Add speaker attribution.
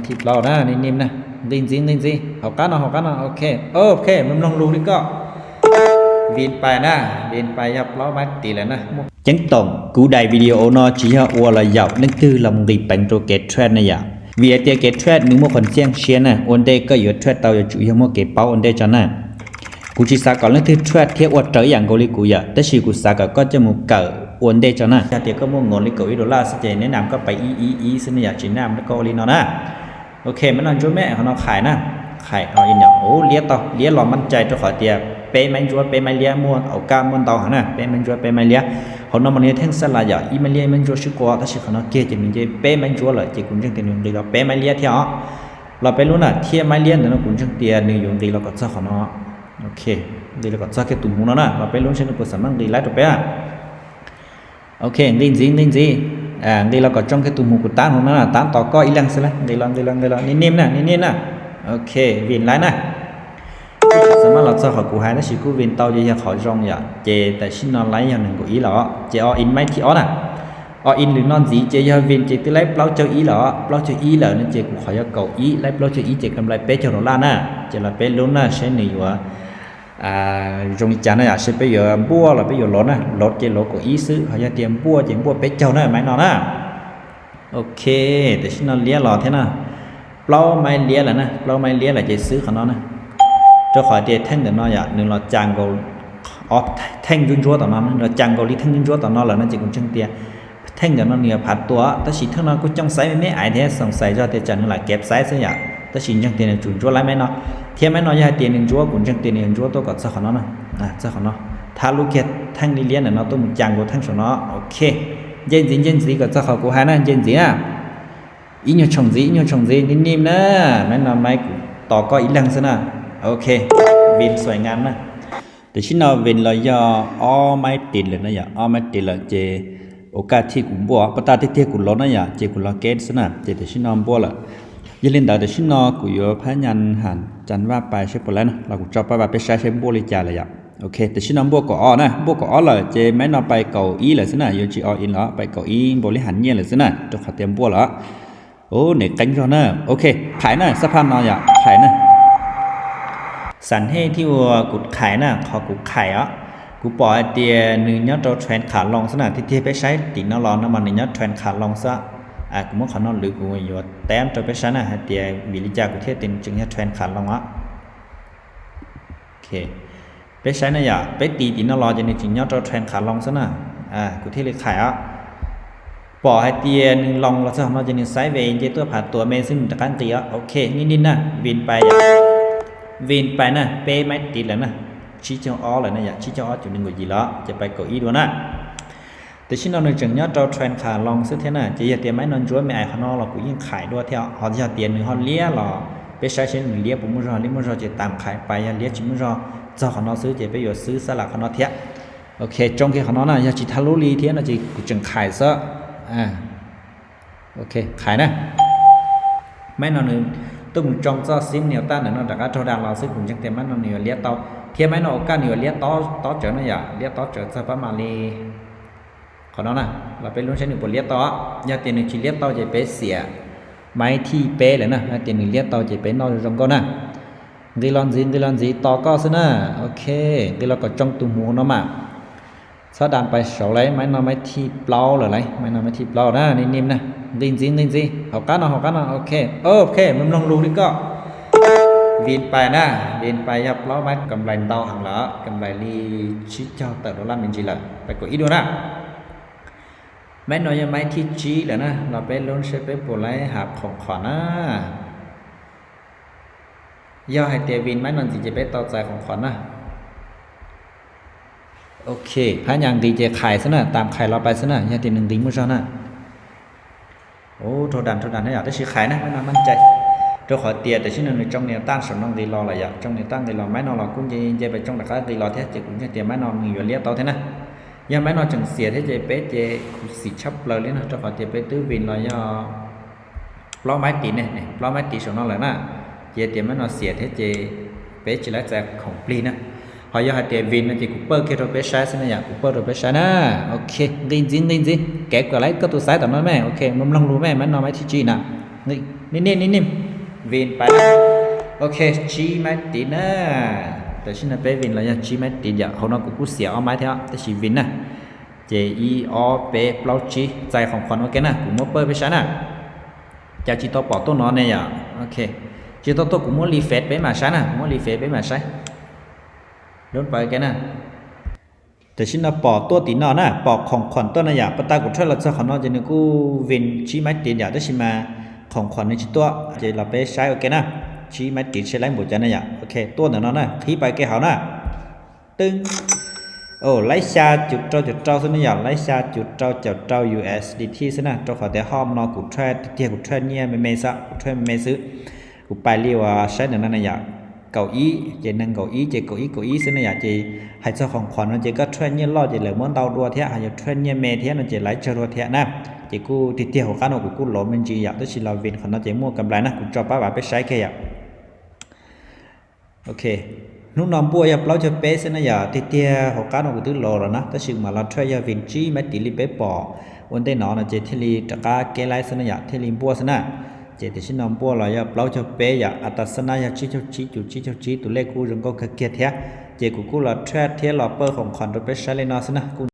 Speaker 1: ที่เปล่านะนิ่มๆนะดิ้นสิเอากันเอาโอเคมันลองรู้นี่ก็วินไปนะวินไปยับล้อไม้ตีแล้วนะจังต้องกูได้วิดีโอนอจีฮะว่าละยาวนั่นคือลำดีแปลงตัวเกตเทรดนะอย่าvì cái trade นึงบ่คนเสียงเชียนะวันเดก็อยู่ trade ตาอยู่อยู่บ่เก็บเป้าวันเดจังนะกูสิสาก่อนแล้วที่ trade เที่ยวเจออย่างกูลิกูอย่าแต่สิกูสาก็จะหมู่เก่าวันเดจังนะแต่เดี๋ยวก็บ่งอนลิกู$สิเจแนะนำก็ไปอีซึ่งอยากสินำแล้วก็ลิเนาะนะโอเคมันนอนจุแม่เขาเนาะขายนะขายเอาอีหยังโอ้เลียต่อเลียหลอมั่นใจตัวขอเตียเป้ไม่จัวเป้ไม่เลียม่วนเอากามม่วนเตาหั่นน่ะเป้ไม่จัวเป้ไม่เลียเขาเนาะมันเนี่ยแท่งสลายอย่าอีไม่เลียมันจัวชื่อกว่าถ้าสิเขาเนาะเกจะมีเจเป้ไม่จัวเลยเจกุนจังเตียนึงดีเราเป้ไม่เลียเที่ยวเราไปรู้น่ะเที่ยไม่เลียเนาะกุนจังเตียนึงอยู่ดีเราก็ซะเขาเนาะโอเคดีเราก็ซะแค่ตุ่มหูเนาะเราไปรู้เช่นกูสามังดีหลายตัวเป้โอเคดิ้นสิดีเราก็จ้องแค่ตุ่มหูกูตานของนั้นน่ะตานต่อก็อีหลังซะละดีลองนิ่มๆนะโอเควินหลายนะสมมุติเราจะขอกูให้นะสิกูวินเตาจะขอจองอย่าเจแต่ชิ้นนอนไลอย่างนึงกูอีหรอเจออินไม่ที่ออน่ะออินหรือนอนสีเจยาวินเจติไลเปล่าเจ้าอีหรอเปล่าเจ้าอีเหรอนั่นเจกูขอยาเก่าอีไลเปล่าเจ้าอีเจกำไรเป๊ะเจ้าโรล่าน่ะเจละเป๊ะลุ้นน่ะใช้หนึ่งอยู่จงจานน่ะใช้ไปอยู่บัวละไปอยู่รถน่ะรถเจโลกูอีซื้อขอยาเตรียมบัวเป๊ะเจ้าน่ะไม่นอนน่ะโอเคแต่ชิ้นนอนเลี้ยหล่อแท้น่ะเปล่าไม่เลี้ยแหละนะเปล่าไม่เลี้ยแหละเจซื้อของน้องนะเจ้าขอเตียแท่งเดี๋ยวน้อยนึงเราจางกูแท่งยุ่นจั่วต่อน้องเราจางกูลิแท่งยุ่นจั่วต่อน้องแล้วนั่นจิกุนจังเตียแท่งเดี๋ยวน้องเนี่ยผัดตัวแต่สิทั้งนั้นกูจ้องไซไม่ไอ้แท้สงสัยเจ้าเตียจันนึงหลายเก็บไซซะอย่างแต่สิจังเตียจุนจั่วหลายแม่เนาะเทียมแม่น้อยอย่าเตียนึงจั่วกุนจังเตียนึงจั่วตัวก็ซะของน้องนะซะของน้องถ้าลูกเก็บแท่งนี้เลี้ยนน่ะเนาะตัวมึงจางกูแท่งของน้องโอเคเย็นสิก็จะขอกูให้นะเย็นสิอ่ะอีหนูชงสินิ่มๆนะแม่นอนไม้ต่อก็อีหลังซะนะโอเควินสวยงามนะแต่ชิ้นเราวินเราย่ออ้อไม่ติดเลยนะอย่าอ้อไม่ติดเลยเจโอกาสที่กูบัวปตาที่เที่ยกูล้อนะอย่าเจกูล้อเกตซะนะเจแต่ชิ้นเราบัวละอย่าเล่นแต่ชิ้นเรากูอยู่พยัญหันจันว่าไปใช่ปะแล้วนะเรากูจอบไปใช้บัวเลยจ่าเลยอย่าโอเคแต่ชิ้นเราบัวก็อ้อนะบัวก็อ้อเลยเจแม่นอนไปเก่าอีเลยซะนะอยู่จีอ้ออินแล้วไปเก่าอีบริหารเนี่ยเลยซะนะจะขอเตรียมบัวละโอ้เนี่ยกันรอนะโอเคขายนะสะพานนอนอย่าขายนะสันให้ที่ว่ากูขายน่ะขอกูขายอ่ะกูปล่อยเตียนึงยอดตัวเทรนขาลงซะน่ะที่ไปใช้ติดน้ำร้อนน้ำมันนี่ยอดเทรนขาลงซะกูบ่ขอนอนหรือกูอยู่แต้มตัวไปใช้น่ะเตียวิริจากูเทตินจึงยอดเทรนขาลงอ่ะโอเคไปใช้น่ะอย่าไปตีติดน้ำร้อนจนจึงยอดตัวเทรนขาลงซะน่ะกูเทเลยขายอ่ะปล่อยเตียนึงลงแล้วซะมันจะนึงไซด์เวย์เจตัวผ่าตัวเมซึ่งตะกันตีอ่ะโอเคนิดๆนะวินไปวินไปนะเป้ไม่ติดแล้วนะชี้เจ้าอ้อเลยนะอย่าชี้เจ้าอ้อจุดหนึ่งกว่าจีแล้วจะไปเก้าอี้ด้วยนะแต่ชิ้นนอนหนึ่งจังยอดเราเทรนขาลองซื้อเท่าน่ะจะอย่าเตรียมไม้นอนจ้วยไม่ไอ้ข้างนอกเรากูยิ่งขายด้วยเท่าเขาจะเตรียมหนึ่งเขาเลี้ยหรอไปใช้เช่นเลี้ยผมมุ่งรอเลี้ยมุ่งรอจะตามขายไปอย่าเลี้ยจิ้มมุ่งรอเจ้าข้างนอกซื้อจะไปอยู่ซื้อสลักข้างนอกเท่าโอเคจงแค่ข้างนอกน่ะอย่าจิทารุลีเท่าน่ะจะกูจังขายซะโอเคขายนะไม้นอนหนึ่งตุ้มจองcho xin nhiều ta nữa nó đã cho đàn lao sức cũng chẳng tiền mắt nó nhiều liệt tao thêm mấy nó cả nhiều liệt to trở nó giả liệt to trở ra bắt mà đi còn nó nè là bên luôn sẽ được một liệt to nhà tiền được chỉ liệt to chỉ bé xỉa máy thi béเลยนะtiền được liệt to chỉ bé nó trong con nè đi lon gì to có xí nè ok đi lo có trong tủ mũ nó mà sau đànไปสองlấy máy nó máy thi plau rồi lấy máy nó máy thi plau đóนิ่มๆนะดิ้นสิเอากันเอาโอเคมันลองรู้นี่ก็วินไปนะวินไปยับล้อไม้กำไรเตาหังละกำไรลีชิเจ้าแต่ดอลลาร์มินจิละไปกดอีดูนะไม้น้อยไม้ที่จีแล้วนะเราไปลุ้นใช้ไปปวดไหลหาของขอนะย่อให้เตวินไม้นอนสิจะไปต่อใจของขอนะโอเคพะยังดีจะขายซะนะตามขายเราไปซะนะอย่าตี1ดิ้งมื้อซะนะโอ้โทดันให้อยากได้สิขายนะมันมั่นใจเจ้าขอเตียแต่ชิ้นนึงtrongเนี่ยตั้งสำนองดีรอละอยากtrongเนี่ยตั้งดีรอไม้นอนเราcũngจะไปtrong đặc cáiดีรอแท้จะcũngจะเตียไม้นอนอยู่เลี้ยเตาแท้นะยังไม้นอนจังเสียแท้จะเป๊ะจะสิชับเลยนะเจ้าขอเตียไปตื้อวินรอย่อปล้อไม้ตีเนี่ยปล้อไม้ตีสำนองเลยนะเตียไม้นอนเสียแท้จะเป๊ะจะแล้วจะของปลีนะพอยาเตวินthì cũng bơ kia rồi bé sai xin nhà cũng bơ rồi bé sai na ok din kẹp cái lấy cái tôi sai tao nói mẹ ok mâm long luôn mẹ nó mấy chi nè นิ่มๆวินไปนะโอเคจีแมตตินะแต่ฉันน่ะไปวินแล้วยังจีแมตติอย่าเขานอกกูเสียเอาไม้เถอะแต่ชีวินนะ J E O P เปล่าจีใจของขวัญโอเคนะกูมัวเปิดไปใช้นะจะจีตัวปอตัวน้อยเนี่ยโอเคจีตัวกูมัวรีเฟซไปมาใช้นะกูมัวรีเฟซไปมาใช้โดนไปกันนะแต่ฉันน่ะปอตัวตีนอนนะปอกของขวัญตัวน่ะอย่าปะตากูช่วยเราจะขอนอนจะนึกกูวินจีแมตติอย่าได้ชิมาของขวัญในชิตัวจะเราไปใช้โอเคนะชี้แมตติใช้ไลน์หมดจันนะอย่าโอเคตัวนั้นนะขี้ไปแกเขานะตึงโอ้ไลชาจุดเจ้าซะนะอย่าไลชาจุดเจ้า USDT ซะนะเจ้าขอแต่ห้อมนอกูแทรเที่ยกูแทรเนี่ยไม่ซะกูแทรไม่ซื้อกูไปเรียกว่าใช้นั้นนะอย่าเก้าอี้เจนั่งเก้าอี้ซะนะอย่าเจให้เจ้าของขวัญมันเจก็แทรเนี่ยรอเจเหลือเหมือนเตาดัวเที่ยหาแทรเนี่ยเมเที่ยนั่นเจไลเจรัวเที่ยนะเจกูติเที่ยของกันกูหลอมมันจีอยากได้สิเราวินของนั่นเจมั่วกำไรนะกูจอป้าไปใช้แค่อย่าโอเคนุ่นอมบัวยับเราจะเป๊ะซะนะอย่าติเตียหกการของกูตื้อรอแล้วนะแต่ชิงมาเราช่วยยาวินจีแมตติลิเป๊ะปอวันได้นอนนะเจเทลีตะกาเกไลซะนะอย่าเทลีบัวซะนะเจติชินอมบัวเรายับเราจะเป๊ะอย่าอัตสนะอย่าชี้ตัวเลขกูจงก็เกียรติเทียเจกูเราแทรเทียเราเปอร์ของคอนโดเปชาเลนอซะนะกู